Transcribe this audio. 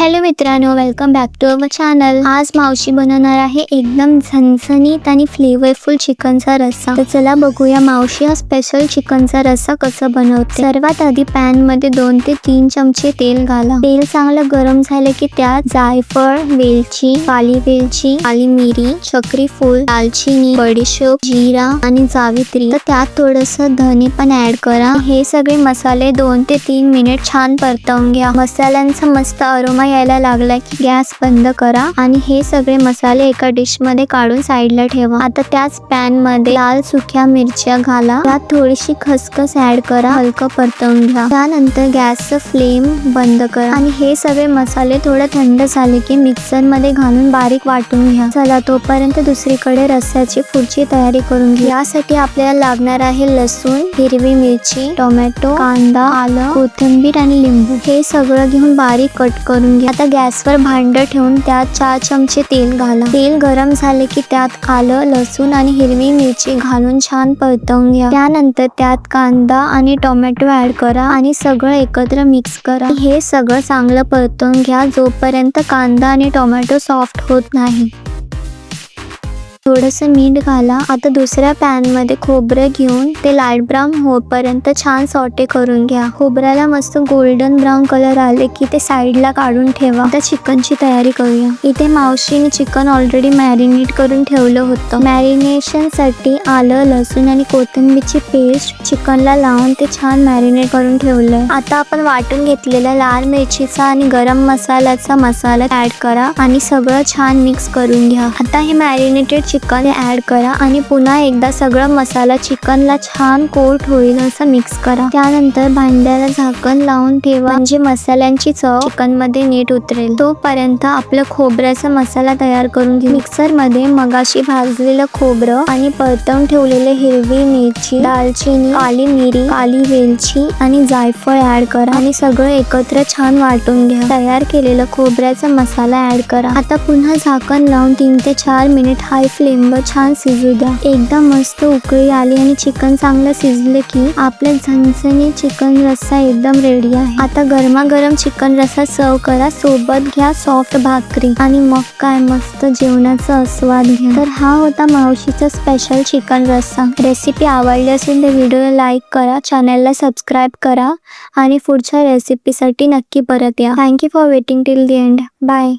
Hello मित्रांनो, welcome back to our channel. आज मावशी बनवणार आहे एकदम झणझणीत आणि फ्लेवरफुल चिकनचा रस्सा। तर चला बघूया मावशी हा स्पेशल चिकनचा रस्सा कसा बनवते। सर्वात आधी पॅन मध्ये 2 ते 3 चमचे तेल घाला। तेल चांगलं गरम झाले की त्यात जायफळ, वेलची, काली वेलची, काली मिरी, चक्री फूल, दालचिनी, बडीशेप, जीरा आणि जावित्री। तर त्यात थोडंसं धने पण ऍड करा। हे सगळे मसाले 2 ते 3 मिनिट छान परतवून घ्या। मसाल्यांचा मस्त अरोमा यायला लागला की गॅस बंद करा आणि हे सगळे मसाले एका डिश मध्ये काढून साईडला ठेवा। आता त्याच पॅन मध्ये लाल सुक्या मिरच्या घाला। त्यात थोडीशी खसखस ऍड करा, हलकं परतवून घ्या। त्यानंतर गॅसचा फ्लेम बंद करा आणि हे सगळे मसाले थोडे थंड झाले की मिक्सर मध्ये घालून बारीक वाटून घ्या। चला तोपर्यंत दुसरीकडे रस्स्याची पुढची तयारी करून घ्या। यासाठी आपल्याला लागणार आहे लसूण, हिरवी मिरची, टोमॅटो, कांदा, आलं, कोथिंबीर आणि लिंबू। हे सगळं घेऊन बारीक कट करून घ्या। आता गॅसवर भांड ठेवून त्यात 4 चमचे तेल घाला। तेल गरम झाले की त्यात आलं, लसूण आणि हिरवी मिरची घालून छान परतवून घ्या। त्यानंतर त्यात कांदा आणि टोमॅटो ऍड करा आणि सगळं एकत्र मिक्स करा। हे सगळं चांगलं परतवून घ्या जोपर्यंत कांदा आणि टोमॅटो सॉफ्ट होत नाही। थोडंसं मीठ घाला। आता दुसऱ्या पॅन मध्ये खोबरं घेऊन ते लाईट ब्राऊन होईपर्यंत छान सॉटे करून घ्या। खोबऱ्याला मस्त गोल्डन ब्राऊन कलर आले की ते साईडला काढून ठेवा। आता चिकनची तयारी करूया। इथे मावशीने चिकन ऑलरेडी मॅरिनेट करून ठेवलं होतं। मॅरिनेशन साठी आलं, लसूण आणि कोथिंबीरची पेस्ट चिकनला लावून ते छान मॅरिनेट करून ठेवलंय। आता आपण वाटून घेतलेला लाल मिरचीचा आणि गरम मसाल्याचा मसाला ऍड करा आणि सगळं छान मिक्स करून घ्या। आता हे मॅरिनेटेड चिकन ऍड करा आणि पुन्हा एकदा सगळं मसाला चिकनला छान कोट होईल असं मिक्स करा। त्यानंतर भांड्याला झाकण लावून ठेवा म्हणजे मसाल्यांची चव चिकन मध्ये नीट उतरेल। तोपर्यंत आपलं खोबऱ्याचा मसाला तयार करून घ्या। मिक्सर मध्ये मगाशी भाजलेलं खोबरं आणि परतवून ठेवलेले हिरवी मिरची, दालचिनी, काली मिरी, काली वेलची आणि जायफळ ऍड करा आणि सगळं एकत्र छान वाटून घ्या। तयार केलेलं खोबऱ्याचा मसाला ऍड करा। आता पुन्हा झाकण लावून 3 ते 4 मिनिट हाय फ्लेमवर छान शिजू द्या। एकदा मस्त उकळी आली आणि चिकन चांगलं शिजले की आपला झणझणीत चिकन रस्सा एकदम रेडी आहे। आता गरमागरम चिकन रस्सा सर्व करा। सोबत घ्या सॉफ्ट भाकरी आणि मग काय मस्त जेवणाचा आस्वाद घ्या। तर हा होता मावशीचा स्पेशल चिकन रस्सा। रेसिपी आवडली असेल तर व्हिडिओला लाईक करा, चॅनलला सबस्क्राईब करा आणि पुढच्या रेसिपीसाठी नक्की परत या। Thank you for waiting till the end. Bye.